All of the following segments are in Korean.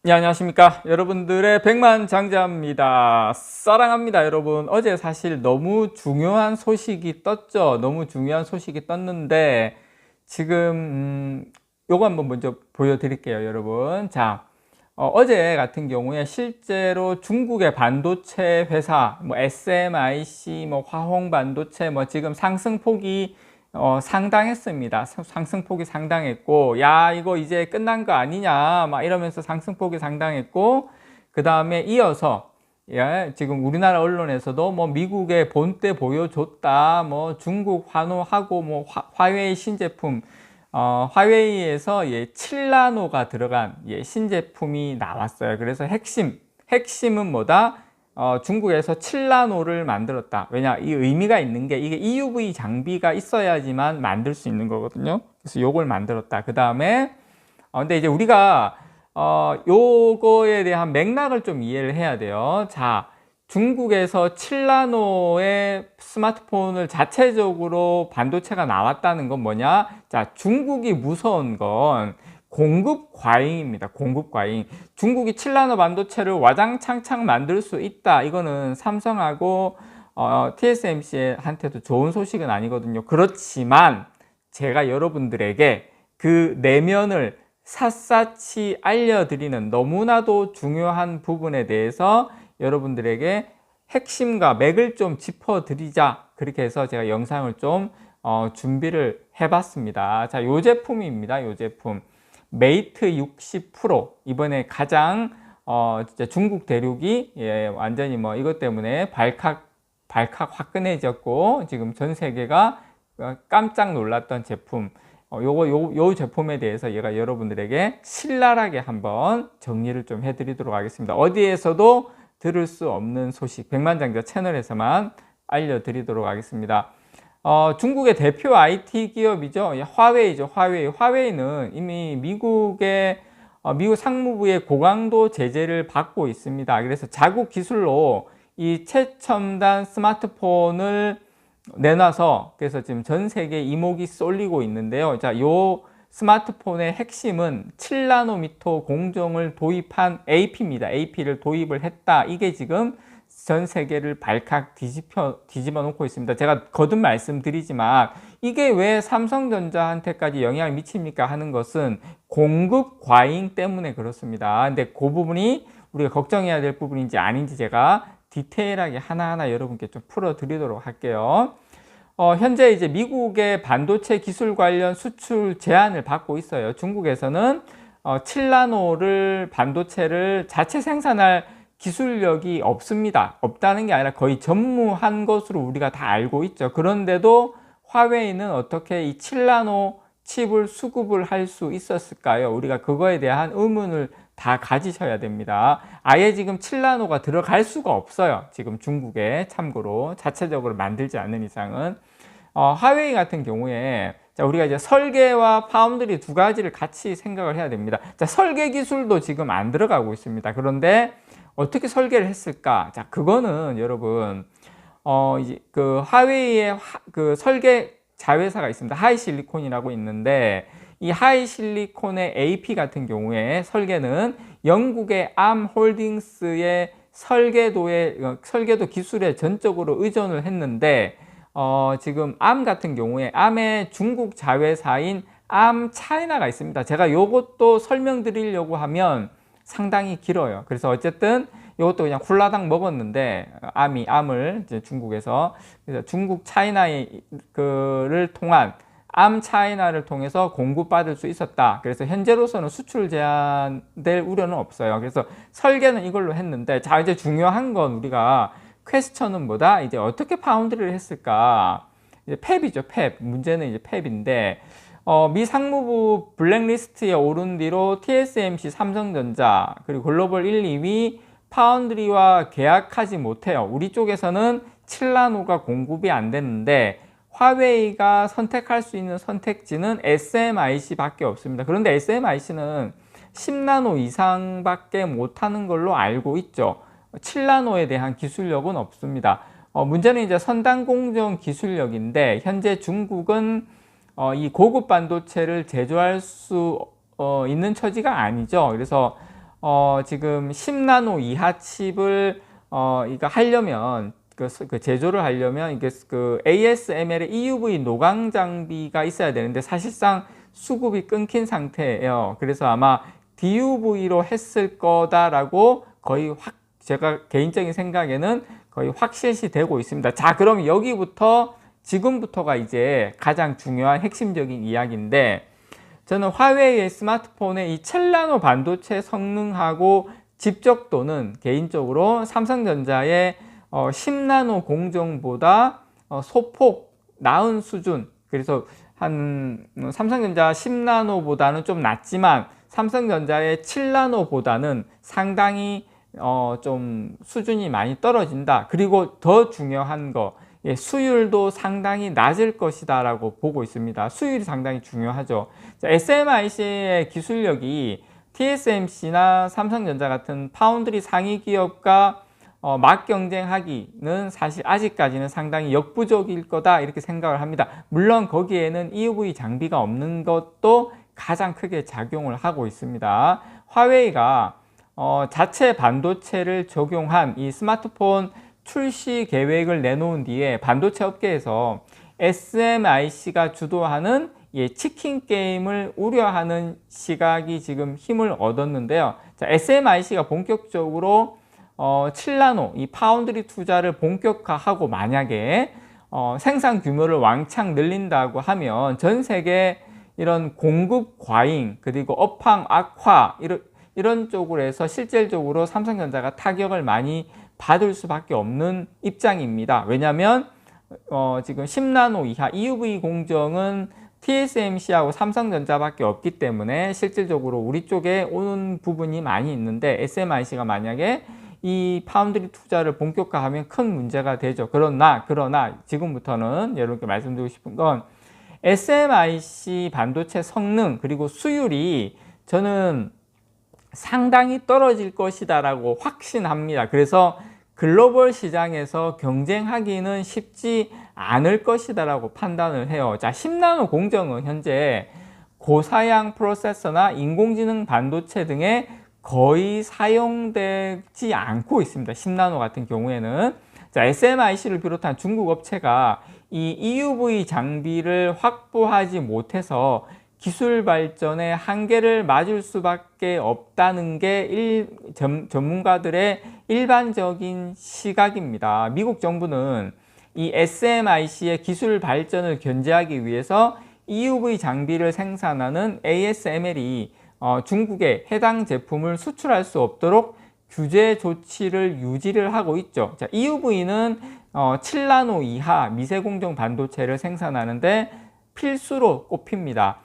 네, 안녕하십니까. 여러분들의 백만장자입니다. 사랑합니다, 여러분. 어제 사실 너무 중요한 소식이 떴죠. 너무 중요한 소식이 떴는데, 지금, 요거 한번 먼저 보여드릴게요, 여러분. 자, 어제 같은 경우에 실제로 중국의 반도체 회사, 뭐 SMIC, 뭐 화홍 반도체, 뭐 지금 상승폭이 상당했습니다. 상승폭이 상당했고, 야, 이거 이제 끝난 거 아니냐, 막 이러면서 상승폭이 상당했고, 그 다음에 이어서, 예, 지금 우리나라 언론에서도 뭐 미국의 본때 보여줬다, 뭐 중국 환호하고, 뭐 화웨이 신제품, 화웨이에서 예, 7나노가 들어간 예, 신제품이 나왔어요. 그래서 핵심은 뭐다? 중국에서 7나노를 만들었다. 왜냐, 이 의미가 있는 게 이게 EUV 장비가 있어야지만 만들 수 있는 거거든요. 그래서 요걸 만들었다. 그 다음에, 근데 이제 우리가, 요거에 대한 맥락을 좀 이해를 해야 돼요. 자, 중국에서 7나노의 스마트폰을 자체적으로 반도체가 나왔다는 건 뭐냐? 자, 중국이 무서운 건 공급 과잉입니다. 공급 과잉. 중국이 7나노 반도체를 와장창창 만들 수 있다. 이거는 삼성하고 TSMC한테도 좋은 소식은 아니거든요. 그렇지만 제가 여러분들에게 그 내면을 샅샅이 알려드리는 너무나도 중요한 부분에 대해서 여러분들에게 핵심과 맥을 좀 짚어드리자. 그렇게 해서 제가 영상을 좀 준비를 해봤습니다. 자, 요 제품입니다. 요 제품. 메이트 60 프로. 이번에 가장 진짜 중국 대륙이 예, 완전히 뭐 이것 때문에 발칵 화끈해졌고 지금 전 세계가 깜짝 놀랐던 제품. 요 제품에 대해서 얘가 여러분들에게 신랄하게 한번 정리를 좀 해드리도록 하겠습니다. 어디에서도 들을 수 없는 소식, 백만장자 채널에서만 알려드리도록 하겠습니다. 중국의 대표 IT 기업이죠. 화웨이죠. 화웨이는 이미 미국 상무부의 고강도 제재를 받고 있습니다. 그래서 자국 기술로 이 최첨단 스마트폰을 내놔서 그래서 지금 전 세계 이목이 쏠리고 있는데요. 자, 요 스마트폰의 핵심은 7나노미터 공정을 도입한 AP입니다. AP를 도입을 했다. 이게 지금 전 세계를 발칵 뒤집어 놓고 있습니다. 제가 거듭 말씀드리지만 이게 왜 삼성전자한테까지 영향을 미칩니까 하는 것은 공급 과잉 때문에 그렇습니다. 근데 그 부분이 우리가 걱정해야 될 부분인지 아닌지 제가 디테일하게 하나하나 여러분께 좀 풀어 드리도록 할게요. 현재 이제 미국의 반도체 기술 관련 수출 제한을 받고 있어요. 중국에서는 7나노를 반도체를 자체 생산할 기술력이 없습니다. 없다는 게 아니라 거의 전무한 것으로 우리가 다 알고 있죠. 그런데도 화웨이는 어떻게 이 7나노 칩을 수급을 할 수 있었을까요? 우리가 그거에 대한 의문을 다 가지셔야 됩니다. 아예 지금 7나노가 들어갈 수가 없어요. 지금 중국에 참고로 자체적으로 만들지 않는 이상은. 화웨이 같은 경우에 자, 우리가 이제 설계와 파운드리 두 가지를 같이 생각을 해야 됩니다. 자, 설계 기술도 지금 안 들어가고 있습니다. 그런데 어떻게 설계를 했을까? 자, 그거는 여러분, 이제 그 화웨이의 그 설계 자회사가 있습니다. 하이실리콘이라고 있는데, 이 하이실리콘의 AP 같은 경우에 설계는 영국의 암홀딩스의 설계도 기술에 전적으로 의존을 했는데, 지금 암 같은 경우에 암의 중국 자회사인 암차이나가 있습니다. 제가 요것도 설명드리려고 하면 상당히 길어요. 그래서 어쨌든 이것도 그냥 훌라당 먹었는데 암을 이제 중국에서 그래서 중국 차이나의 그를 통한 암차이나를 통해서 공급받을 수 있었다. 그래서 현재로서는 수출 제한될 우려는 없어요. 그래서 설계는 이걸로 했는데 자, 이제 중요한 건 우리가 퀘스천은 뭐다? 이제 어떻게 파운드리를 했을까? 이제 팹이죠, 팹. 문제는 이제 팹인데 미 상무부 블랙리스트에 오른 뒤로 TSMC, 삼성전자, 그리고 글로벌 1, 2위 파운드리와 계약하지 못해요. 우리 쪽에서는 7나노가 공급이 안 됐는데 화웨이가 선택할 수 있는 선택지는 SMIC 밖에 없습니다. 그런데 SMIC는 10나노 이상밖에 못하는 걸로 알고 있죠. 7나노에 대한 기술력은 없습니다. 문제는 이제 선단 공정 기술력인데 현재 중국은 이 고급 반도체를 제조할 수 있는 처지가 아니죠. 그래서 지금 10나노 이하 칩을 이거 하려면 그 제조를 하려면 이게 그 ASML의 EUV 노광 장비가 있어야 되는데 사실상 수급이 끊긴 상태예요. 그래서 아마 DUV로 했을 거다라고 거의 제가 개인적인 생각에는 거의 확실시 되고 있습니다. 자, 그럼 여기부터 지금부터가 이제 가장 중요한 핵심적인 이야기인데, 저는 화웨이의 스마트폰의 이 7나노 반도체 성능하고 집적도는 개인적으로 삼성전자의 10나노 공정보다 소폭 나은 수준, 그래서 삼성전자 10나노보다는 좀 낮지만 삼성전자의 7나노보다는 상당히 좀 수준이 많이 떨어진다. 그리고 더 중요한 거, 수율도 상당히 낮을 것이다 라고 보고 있습니다. 수율이 상당히 중요하죠. 자, SMIC의 기술력이 TSMC나 삼성전자 같은 파운드리 상위 기업과 막 경쟁하기는 사실 아직까지는 상당히 역부족일 거다 이렇게 생각을 합니다. 물론 거기에는 EUV 장비가 없는 것도 가장 크게 작용을 하고 있습니다. 화웨이가 자체 반도체를 적용한 이 스마트폰 출시 계획을 내놓은 뒤에 반도체 업계에서 SMIC가 주도하는 치킨 게임을 우려하는 시각이 지금 힘을 얻었는데요. 자, SMIC가 본격적으로 7나노 이 파운드리 투자를 본격화하고 만약에 생산 규모를 왕창 늘린다고 하면 전 세계 이런 공급 과잉 그리고 업황 악화 이런 쪽으로 해서 실질적으로 삼성전자가 타격을 많이 받을 수밖에 없는 입장입니다. 왜냐하면 지금 10나노 이하 EUV 공정은 TSMC하고 삼성전자밖에 없기 때문에 실질적으로 우리 쪽에 오는 부분이 많이 있는데 SMIC가 만약에 이 파운드리 투자를 본격화하면 큰 문제가 되죠. 그러나 지금부터는 여러분께 말씀드리고 싶은 건 SMIC 반도체 성능 그리고 수율이 저는 상당히 떨어질 것이다 라고 확신합니다. 그래서 글로벌 시장에서 경쟁하기는 쉽지 않을 것이다 라고 판단을 해요. 자, 10나노 공정은 현재 고사양 프로세서나 인공지능 반도체 등에 거의 사용되지 않고 있습니다. 10나노 같은 경우에는. 자, SMIC를 비롯한 중국 업체가 이 EUV 장비를 확보하지 못해서 기술 발전의 한계를 맞을 수밖에 없다는 게 전문가들의 일반적인 시각입니다. 미국 정부는 이 SMIC의 기술 발전을 견제하기 위해서 EUV 장비를 생산하는 ASML이 중국에 해당 제품을 수출할 수 없도록 규제 조치를 유지를 하고 있죠. 자, EUV는 7나노 이하 미세공정 반도체를 생산하는데 필수로 꼽힙니다.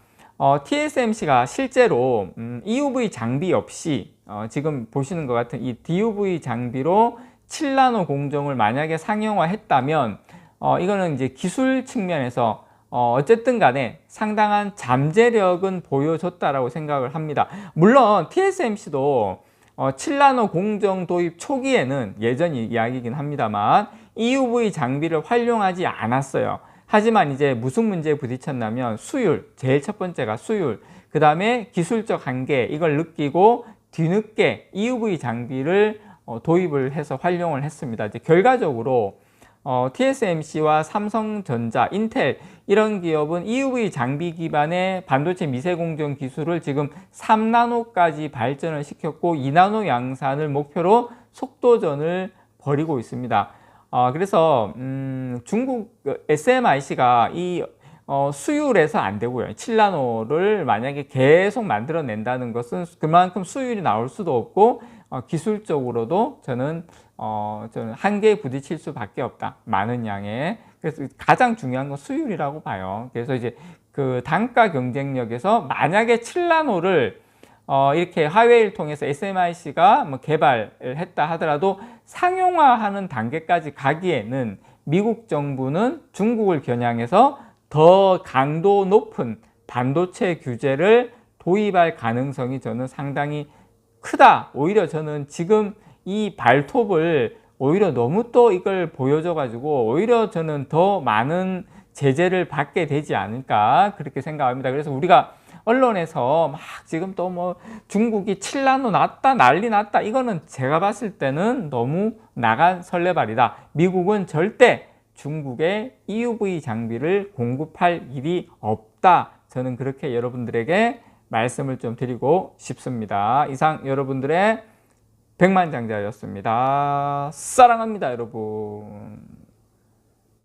TSMC가 실제로 EUV 장비 없이 지금 보시는 것 같은 이 DUV 장비로 7나노 공정을 만약에 상용화했다면 이거는 이제 기술 측면에서 어쨌든 간에 상당한 잠재력은 보여줬다라고 생각을 합니다. 물론 TSMC도 7나노 공정 도입 초기에는 예전 이야기이긴 합니다만 EUV 장비를 활용하지 않았어요. 하지만 이제 무슨 문제에 부딪혔냐면 수율, 제일 첫 번째가 수율, 그 다음에 기술적 한계, 이걸 느끼고 뒤늦게 EUV 장비를 도입을 해서 활용을 했습니다. 이제 결과적으로 TSMC와 삼성전자, 인텔 이런 기업은 EUV 장비 기반의 반도체 미세공정 기술을 지금 3나노까지 발전을 시켰고 2나노 양산을 목표로 속도전을 벌이고 있습니다. 그래서 중국 SMIC가 이 수율에서 안 되고요. 7나노를 만약에 계속 만들어낸다는 것은 그만큼 수율이 나올 수도 없고 기술적으로도 저는 한계에 부딪힐 수밖에 없다. 많은 양의. 그래서 가장 중요한 건 수율이라고 봐요. 그래서 이제 그 단가 경쟁력에서 만약에 7나노를 이렇게 화웨이를 통해서 SMIC가 개발을 했다 하더라도 상용화하는 단계까지 가기에는 미국 정부는 중국을 겨냥해서 더 강도 높은 반도체 규제를 도입할 가능성이 저는 상당히 크다. 오히려 저는 지금 이 발톱을 오히려 너무 또 이걸 보여줘 가지고 오히려 저는 더 많은 제재를 받게 되지 않을까 그렇게 생각합니다. 그래서 우리가 언론에서 막 지금 또 뭐 중국이 7나노 났다 난리 났다, 이거는 제가 봤을 때는 너무 나간 설레발이다. 미국은 절대 중국의 EUV 장비를 공급할 일이 없다. 저는 그렇게 여러분들에게 말씀을 좀 드리고 싶습니다. 이상 여러분들의 백만장자였습니다. 사랑합니다, 여러분.